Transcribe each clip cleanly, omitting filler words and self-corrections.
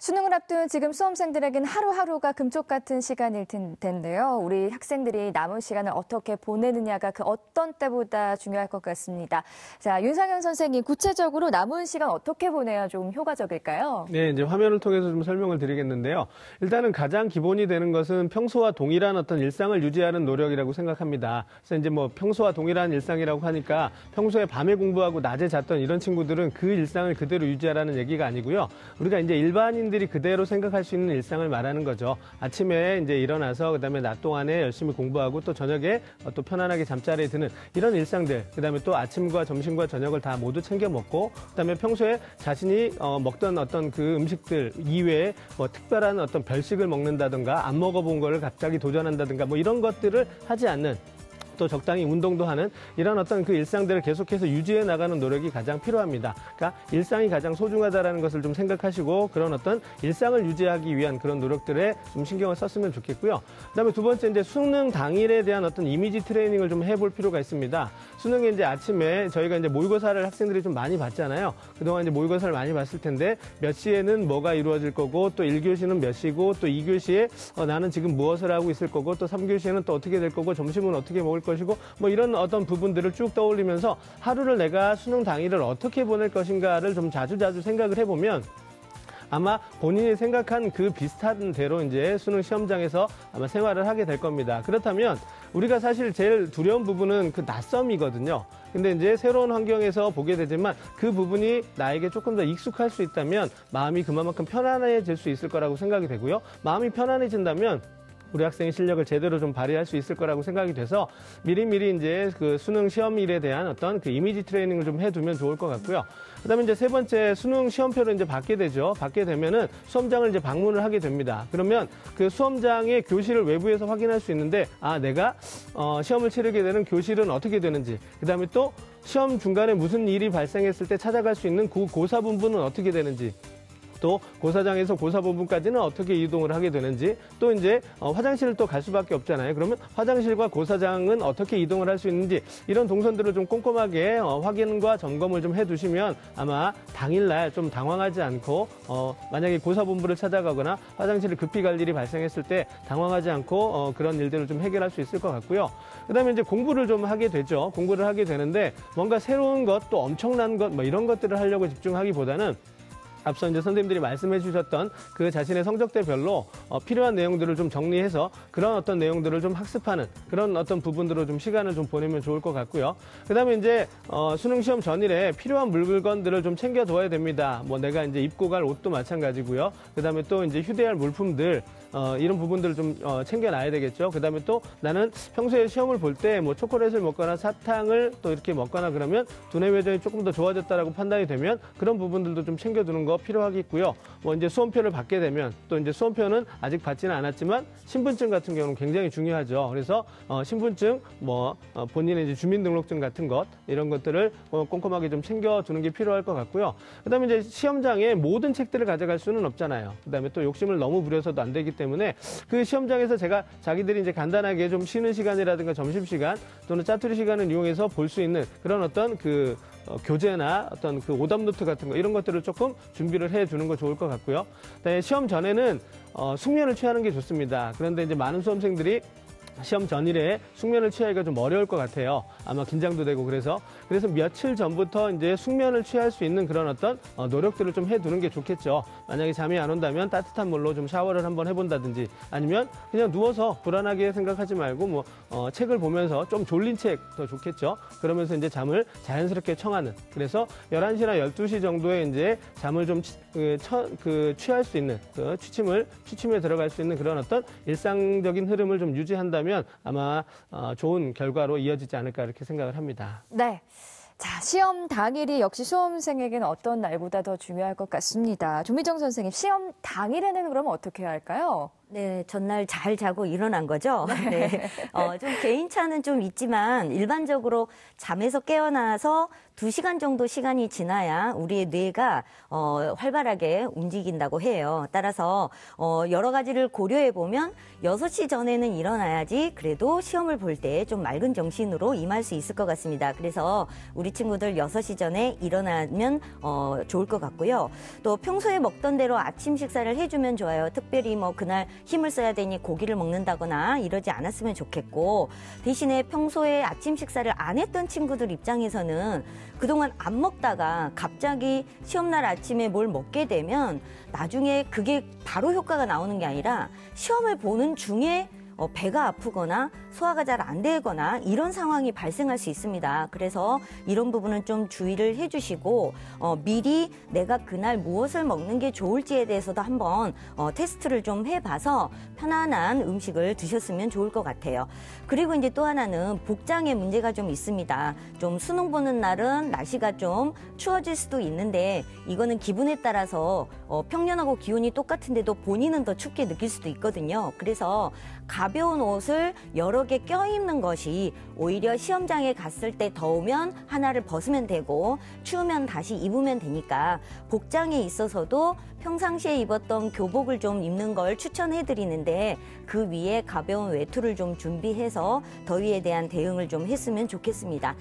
수능을 앞둔 지금 수험생들에겐 하루하루가 금쪽 같은 시간일 텐데요. 우리 학생들이 남은 시간을 어떻게 보내느냐가 그 어떤 때보다 중요할 것 같습니다. 자, 윤상현 선생님, 구체적으로 남은 시간 어떻게 보내야 좀 효과적일까요? 네, 이제 화면을 통해서 좀 설명을 드리겠는데요. 일단은 가장 기본이 되는 것은 평소와 동일한 어떤 일상을 유지하는 노력이라고 생각합니다. 그래서 이제 뭐 평소와 동일한 일상이라고 하니까 평소에 밤에 공부하고 낮에 잤던 이런 친구들은 그 일상을 그대로 유지하라는 얘기가 아니고요. 우리가 이제 일반인들이 그대로 생각할 수 있는 일상을 말하는 거죠. 아침에 이제 일어나서 그다음에 낮 동안에 열심히 공부하고 또 저녁에 또 편안하게 잠자리에 드는 이런 일상들. 그다음에 또 아침과 점심과 저녁을 다 모두 챙겨 먹고 그다음에 평소에 자신이 먹던 어떤 그 음식들 이외에 뭐 특별한 어떤 별식을 먹는다든가 안 먹어본 거를 갑자기 도전한다든가 뭐 이런 것들을 하지 않는, 또 적당히 운동도 하는 이런 어떤 그 일상들을 계속해서 유지해 나가는 노력이 가장 필요합니다. 그러니까 일상이 가장 소중하다라는 것을 좀 생각하시고 그런 어떤 일상을 유지하기 위한 그런 노력들에 좀 신경을 썼으면 좋겠고요. 그다음에 두 번째 이제 수능 당일에 대한 어떤 이미지 트레이닝을 좀 해볼 필요가 있습니다. 수능에 이제 아침에 저희가 이제 모의고사를 학생들이 좀 많이 봤잖아요. 그동안 이제 모의고사를 많이 봤을 텐데 몇 시에는 뭐가 이루어질 거고 또 1교시는 몇 시고 또 2교시에 나는 지금 무엇을 하고 있을 거고 또 3교시에는 또 어떻게 될 거고 점심은 어떻게 먹을 것이고 뭐 이런 어떤 부분들을 쭉 떠올리면서 하루를 내가 수능 당일을 어떻게 보낼 것인가를 좀 자주자주 생각을 해보면 아마 본인이 생각한 그 비슷한 대로 이제 수능 시험장에서 아마 생활을 하게 될 겁니다. 그렇다면 우리가 사실 제일 두려운 부분은 그 낯섦이거든요. 근데 이제 새로운 환경에서 보게 되지만 그 부분이 나에게 조금 더 익숙할 수 있다면 마음이 그만큼 편안해질 수 있을 거라고 생각이 되고요. 마음이 편안해진다면 우리 학생의 실력을 제대로 좀 발휘할 수 있을 거라고 생각이 돼서 미리미리 이제 그 수능 시험일에 대한 어떤 그 이미지 트레이닝을 좀 해두면 좋을 것 같고요. 그다음에 이제 세 번째 수능 시험표를 이제 받게 되죠. 받게 되면은 수험장을 이제 방문을 하게 됩니다. 그러면 그 수험장의 교실을 외부에서 확인할 수 있는데 내가 시험을 치르게 되는 교실은 어떻게 되는지, 그다음에 또 시험 중간에 무슨 일이 발생했을 때 찾아갈 수 있는 그 고사본부는 어떻게 되는지, 또 고사장에서 고사본부까지는 어떻게 이동을 하게 되는지, 또 이제 화장실을 또 갈 수밖에 없잖아요. 그러면 화장실과 고사장은 어떻게 이동을 할 수 있는지 이런 동선들을 좀 꼼꼼하게 확인과 점검을 좀 해두시면 아마 당일날 좀 당황하지 않고 만약에 고사본부를 찾아가거나 화장실을 급히 갈 일이 발생했을 때 당황하지 않고 그런 일들을 좀 해결할 수 있을 것 같고요. 그다음에 이제 공부를 좀 하게 되죠. 공부를 하게 되는데 뭔가 새로운 것, 또 엄청난 것 뭐 이런 것들을 하려고 집중하기보다는 앞서 이제 선생님들이 말씀해 주셨던 그 자신의 성적대별로 필요한 내용들을 좀 정리해서 그런 어떤 내용들을 좀 학습하는 그런 어떤 부분들로 좀 시간을 좀 보내면 좋을 것 같고요. 그다음에 이제 수능 시험 전일에 필요한 물건들을 좀 챙겨둬야 됩니다. 뭐 내가 이제 입고 갈 옷도 마찬가지고요. 그다음에 또 이제 휴대할 물품들 이런 부분들을 좀 챙겨놔야 되겠죠. 그다음에 또 나는 평소에 시험을 볼 때 뭐 초콜릿을 먹거나 사탕을 또 이렇게 먹거나 그러면 두뇌 회전이 조금 더 좋아졌다라고 판단이 되면 그런 부분들도 좀 챙겨두는 거 필요하겠고요. 뭐 이제 수험표를 받게 되면 또 이제 수험표는 아직 받지는 않았지만 신분증 같은 경우는 굉장히 중요하죠. 그래서 신분증, 뭐 본인의 이제 주민등록증 같은 것 이런 것들을 꼼꼼하게 좀 챙겨두는 게 필요할 것 같고요. 그다음에 이제 시험장에 모든 책들을 가져갈 수는 없잖아요. 그다음에 또 욕심을 너무 부려서도 안 되기 때문에 그 시험장에서 자기들이 이제 간단하게 좀 쉬는 시간이라든가 점심시간 또는 짜투리 시간을 이용해서 볼 수 있는 그런 어떤 그 교재나 어떤 그 오답노트 같은 거 이런 것들을 조금 준비를 해주는 거 좋을 것 같고요. 그다음에 시험 전에는 숙면을 취하는 게 좋습니다. 그런데 이제 많은 수험생들이 시험 전일에 숙면을 취하기가 좀 어려울 것 같아요. 아마 긴장도 되고 그래서 며칠 전부터 이제 숙면을 취할 수 있는 그런 어떤 노력들을 좀 해두는 게 좋겠죠. 만약에 잠이 안 온다면 따뜻한 물로 좀 샤워를 한번 해본다든지 아니면 그냥 누워서 불안하게 생각하지 말고 뭐 책을 보면서 좀 졸린 책 더 좋겠죠. 그러면서 이제 잠을 자연스럽게 청하는, 그래서 11시나 12시 정도에 이제 잠을 좀 취할 수 있는 취침에 들어갈 수 있는 그런 어떤 일상적인 흐름을 좀 유지한다면 아마 좋은 결과로 이어지지 않을까 이렇게 생각을 합니다. 네. 자, 시험 당일이 역시 수험생에게는 어떤 날보다 더 중요할 것 같습니다. 조미정 선생님, 시험 당일에는 그러면 어떻게 해야 할까요? 네, 전날 잘 자고 일어난 거죠. 네. 좀 개인차는 좀 있지만 일반적으로 잠에서 깨어나서 2시간 정도 시간이 지나야 우리의 뇌가 활발하게 움직인다고 해요. 따라서 여러 가지를 고려해 보면 6시 전에는 일어나야지 그래도 시험을 볼 때 좀 맑은 정신으로 임할 수 있을 것 같습니다. 그래서 우리 친구들 6시 전에 일어나면 좋을 것 같고요. 또 평소에 먹던 대로 아침 식사를 해주면 좋아요. 특별히 뭐 그날 힘을 써야 되니 고기를 먹는다거나 이러지 않았으면 좋겠고, 대신에 평소에 아침 식사를 안 했던 친구들 입장에서는 그동안 안 먹다가 갑자기 시험날 아침에 뭘 먹게 되면 나중에 그게 바로 효과가 나오는 게 아니라 시험을 보는 중에 배가 아프거나 소화가 잘 안 되거나 이런 상황이 발생할 수 있습니다. 그래서 이런 부분은 좀 주의를 해주시고 미리 내가 그날 무엇을 먹는 게 좋을지에 대해서도 한번 테스트를 좀 해봐서 편안한 음식을 드셨으면 좋을 것 같아요. 그리고 이제 또 하나는 복장에 문제가 좀 있습니다. 좀 수능 보는 날은 날씨가 좀 추워질 수도 있는데 이거는 기분에 따라서 평년하고 기온이 똑같은데도 본인은 더 춥게 느낄 수도 있거든요. 그래서 가벼운 옷을 여러 개 껴입는 것이 오히려 시험장에 갔을 때 더우면 하나를 벗으면 되고 추우면 다시 입으면 되니까 복장에 있어서도 평상시에 입었던 교복을 좀 입는 걸 추천해드리는데 그 위에 가벼운 외투를 좀 준비해서 더위에 대한 대응을 좀 했으면 좋겠습니다.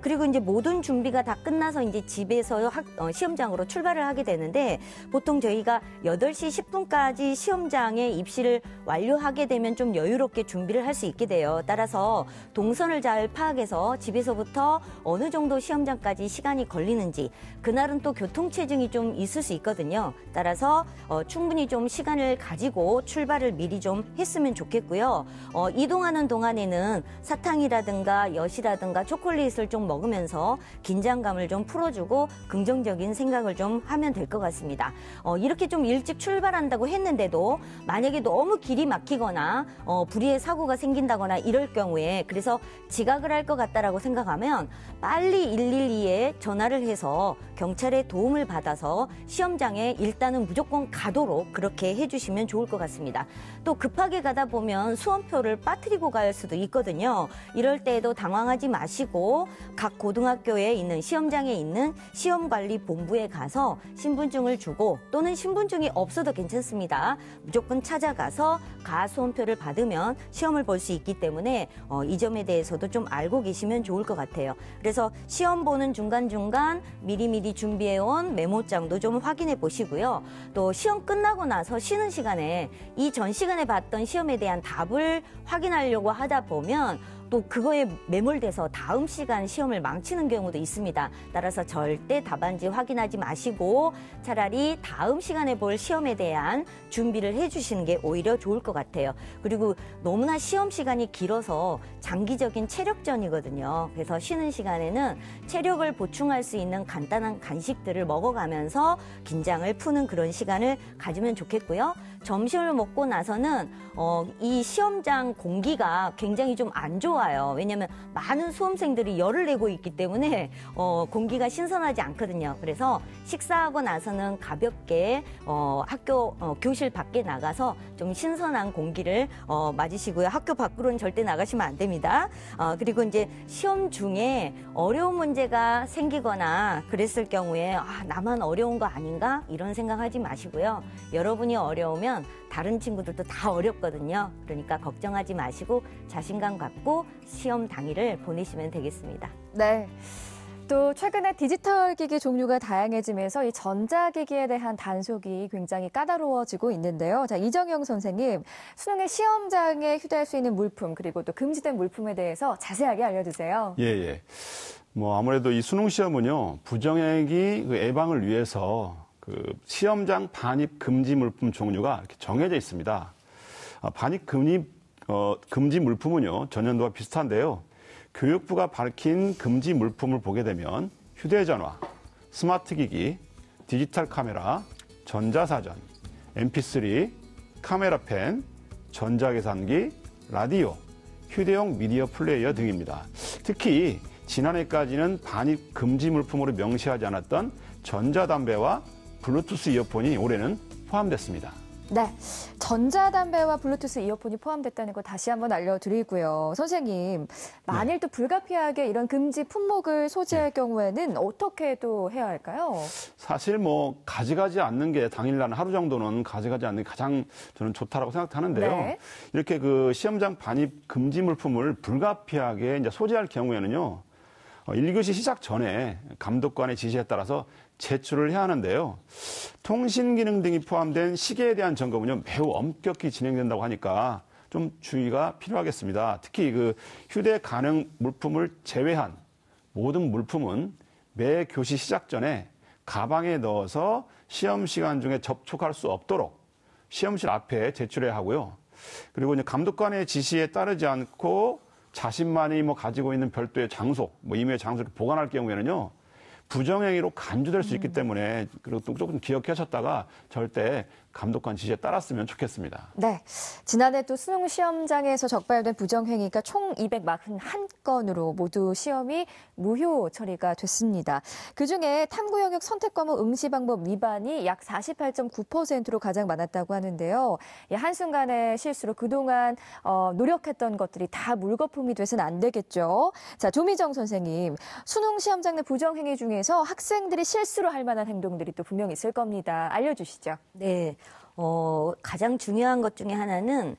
그리고 이제 모든 준비가 다 끝나서 이제 집에서 시험장으로 출발을 하게 되는데 보통 저희가 8시 10분까지 시험장에 입시를 완료하게 되면 좀 여유롭게 준비를 할 수 있게 돼요. 따라서 동선을 잘 파악해서 집에서부터 어느 정도 시험장까지 시간이 걸리는지, 그날은 또 교통체증이 좀 있을 수 있거든요. 따라서 충분히 좀 시간을 가지고 출발을 미리 좀 했으면 좋겠고요. 이동하는 동안에는 사탕이라든가 엿이라든가 초콜릿을 좀 먹으면서 긴장감을 좀 풀어주고 긍정적인 생각을 좀 하면 될 것 같습니다. 이렇게 좀 일찍 출발한다고 했는데도 만약에 너무 길이 막히거나 불의의 사고가 생긴다거나 이럴 경우에, 그래서 지각을 할 것 같다라고 생각하면 빨리 112에 전화를 해서 경찰의 도움을 받아서 시험장에 일단은 무조건 가도록 그렇게 해주시면 좋을 것 같습니다. 또 급하게 가다 보면 수험표를 빠뜨리고 갈 수도 있거든요. 이럴 때에도 당황하지 마시고 각 고등학교에 있는 시험장에 있는 시험관리본부에 가서 신분증을 주고, 또는 신분증이 없어도 괜찮습니다. 무조건 찾아가서 가수험표를 받으면 시험을 볼 수 있기 때문에 이 점에 대해서도 좀 알고 계시면 좋을 것 같아요. 그래서 시험 보는 중간중간 미리미리 준비해온 메모장도 좀 확인해 보시고요. 또 시험 끝나고 나서 쉬는 시간에 이 전 시간에 봤던 시험에 대한 답을 확인하려고 하다 보면 또 그거에 매몰돼서 다음 시간 시험을 망치는 경우도 있습니다. 따라서 절대 답안지 확인하지 마시고 차라리 다음 시간에 볼 시험에 대한 준비를 해주시는 게 오히려 좋을 것 같아요. 그리고 너무나 시험 시간이 길어서 장기적인 체력전이거든요. 그래서 쉬는 시간에는 체력을 보충할 수 있는 간단한 간식들을 먹어가면서 긴장을 푸는 그런 시간을 가지면 좋겠고요. 점심을 먹고 나서는 이 시험장 공기가 굉장히 좀 안 좋아요. 왜냐하면 많은 수험생들이 열을 내고 있기 때문에 공기가 신선하지 않거든요. 그래서 식사하고 나서는 가볍게 학교 교실 밖에 나가서 좀 신선한 공기를 맞으시고요. 학교 밖으로는 절대 나가시면 안 됩니다. 그리고 이제 시험 중에 어려운 문제가 생기거나 그랬을 경우에 나만 어려운 거 아닌가 이런 생각하지 마시고요. 여러분이 어려우면 다른 친구들도 다 어렵거든요. 그러니까 걱정하지 마시고 자신감 갖고 시험 당일을 보내시면 되겠습니다. 네. 또 최근에 디지털 기기 종류가 다양해지면서 이 전자기기에 대한 단속이 굉장히 까다로워지고 있는데요. 자, 이정영 선생님, 수능의 시험장에 휴대할 수 있는 물품 그리고 또 금지된 물품에 대해서 자세하게 알려주세요. 예. 아무래도 이 수능 시험은요, 부정행위 예방을 위해서 시험장 반입 금지 물품 종류가 이렇게 정해져 있습니다. 반입 금지 물품은요, 전년도와 비슷한데요. 교육부가 밝힌 금지 물품을 보게 되면 휴대전화, 스마트기기, 디지털 카메라, 전자사전, mp3, 카메라펜, 전자계산기, 라디오, 휴대용 미디어 플레이어 등입니다. 특히 지난해까지는 반입 금지 물품으로 명시하지 않았던 전자담배와 블루투스 이어폰이 올해는 포함됐습니다. 네, 전자담배와 블루투스 이어폰이 포함됐다는 거 다시 한번 알려드리고요. 선생님, 만일 또 불가피하게 이런 금지 품목을 소지할 경우에는 어떻게 또 해야 할까요? 사실 뭐 가져가지 않는 게 당일날 하루 정도는 가져가지 않는 게 가장 저는 좋다라고 생각하는데요. 네. 이렇게 그 시험장 반입 금지 물품을 불가피하게 이제 소지할 경우에는요. 1교시 시작 전에 감독관의 지시에 따라서 제출을 해야 하는데요. 통신 기능 등이 포함된 시계에 대한 점검은요, 매우 엄격히 진행된다고 하니까 좀 주의가 필요하겠습니다. 특히 그 휴대 가능 물품을 제외한 모든 물품은 매 교시 시작 전에 가방에 넣어서 시험 시간 중에 접촉할 수 없도록 시험실 앞에 제출해야 하고요. 그리고 이제 감독관의 지시에 따르지 않고 자신만이 뭐 가지고 있는 별도의 장소, 뭐 임의의 장소를 보관할 경우에는요, 부정행위로 간주될 수 있기 때문에 그리고 또 조금 기억하셨다가 절대 감독관 지시에 따랐으면 좋겠습니다. 네, 지난해 또 수능 시험장에서 적발된 부정행위가 총 241건으로 모두 시험이 무효 처리가 됐습니다. 그중에 탐구 영역 선택 과목 응시 방법 위반이 약 48.9%로 가장 많았다고 하는데요. 한순간의 실수로 그동안 노력했던 것들이 다 물거품이 돼서는 안 되겠죠. 자, 조미정 선생님, 수능 시험장 내 부정행위 중에서 학생들이 실수로 할 만한 행동들이 또 분명히 있을 겁니다. 알려주시죠. 네. 가장 중요한 것 중에 하나는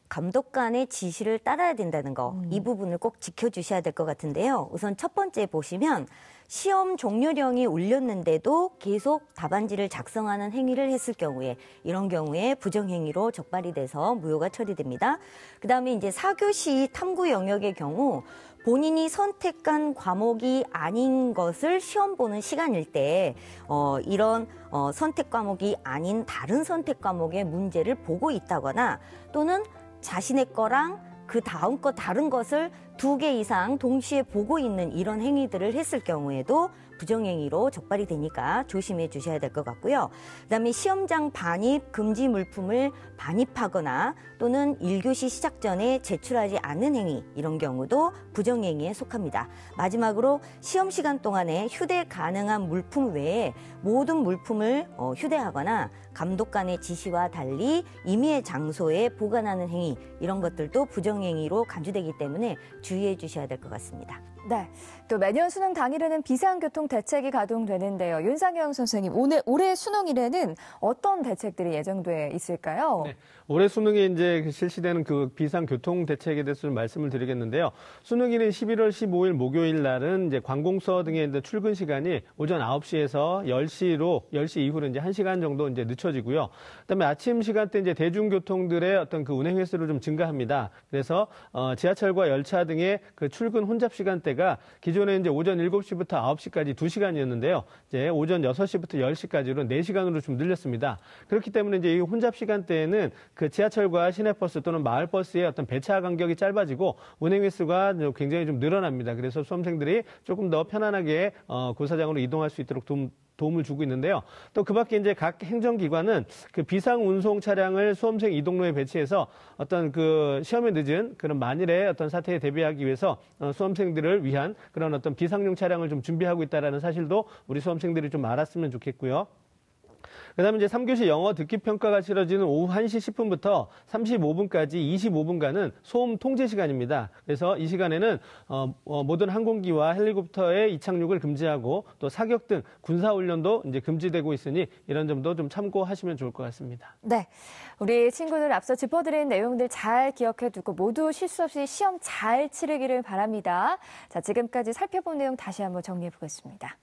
감독관의 지시를 따라야 된다는 거. 이 부분을 꼭 지켜주셔야 될 것 같은데요. 우선 첫 번째 보시면 시험 종료령이 울렸는데도 계속 답안지를 작성하는 행위를 했을 경우에 이런 경우에 부정행위로 적발이 돼서 무효가 처리됩니다. 그다음에 이제 4교시 탐구 영역의 경우 본인이 선택한 과목이 아닌 것을 시험 보는 시간일 때 이런 선택 과목이 아닌 다른 선택 과목의 문제를 보고 있다거나 또는 자신의 거랑 그 다음 거 다른 것을 2개 이상 동시에 보고 있는 이런 행위들을 했을 경우에도 부정행위로 적발이 되니까 조심해 주셔야 될 것 같고요. 그다음에 시험장 반입 금지 물품을 반입하거나 또는 1교시 시작 전에 제출하지 않는 행위 이런 경우도 부정행위에 속합니다. 마지막으로 시험 시간 동안에 휴대 가능한 물품 외에 모든 물품을 휴대하거나 감독관의 지시와 달리 임의의 장소에 보관하는 행위 이런 것들도 부정행위로 간주되기 때문에 주의해 주셔야 될 것 같습니다. 네, 또 매년 수능 당일에는 비상교통 대책이 가동되는데요. 윤상영 선생님, 올해 수능일에는 어떤 대책들이 예정돼 있을까요? 네, 올해 수능에 이제 실시되는 그 비상교통 대책에 대해서 좀 말씀을 드리겠는데요. 수능일인 11월 15일 목요일 날은 이제 관공서 등의 이제 출근 시간이 오전 9시에서 10시 이후로 이제 1시간 정도 이제 늦춰지고요. 그다음에 아침 시간대 이제 대중교통들의 어떤 그 운행 횟수를 좀 증가합니다. 그래서 지하철과 열차 등의 그 출근 혼잡 시간대가 기존에 이제 오전 7시부터 9시까지 2시간이었는데요. 이제 오전 6시부터 10시까지로 4시간으로 좀 늘렸습니다. 그렇기 때문에 이제 이 혼잡 시간대에는 그 지하철과 시내버스 또는 마을버스의 어떤 배차 간격이 짧아지고 운행 횟수가 굉장히 좀 늘어납니다. 그래서 수험생들이 조금 더 편안하게 고사장으로 이동할 수 있도록 도움을 주고 있는데요. 또 그 밖에 이제 각 행정기관은 그 비상 운송 차량을 수험생 이동로에 배치해서 어떤 그 시험에 늦은 그런 만일의 어떤 사태에 대비하기 위해서 수험생들을 위한 그런 어떤 비상용 차량을 좀 준비하고 있다는 사실도 우리 수험생들이 좀 알았으면 좋겠고요. 그다음에 이제 3교시 영어 듣기 평가가 치러지는 오후 1시 10분부터 35분까지 25분간은 소음 통제 시간입니다. 그래서 이 시간에는 모든 항공기와 헬리콥터의 이착륙을 금지하고 또 사격 등 군사 훈련도 이제 금지되고 있으니 이런 점도 좀 참고하시면 좋을 것 같습니다. 네, 우리 친구들 앞서 짚어드린 내용들 잘 기억해두고 모두 실수 없이 시험 잘 치르기를 바랍니다. 자, 지금까지 살펴본 내용 다시 한번 정리해 보겠습니다.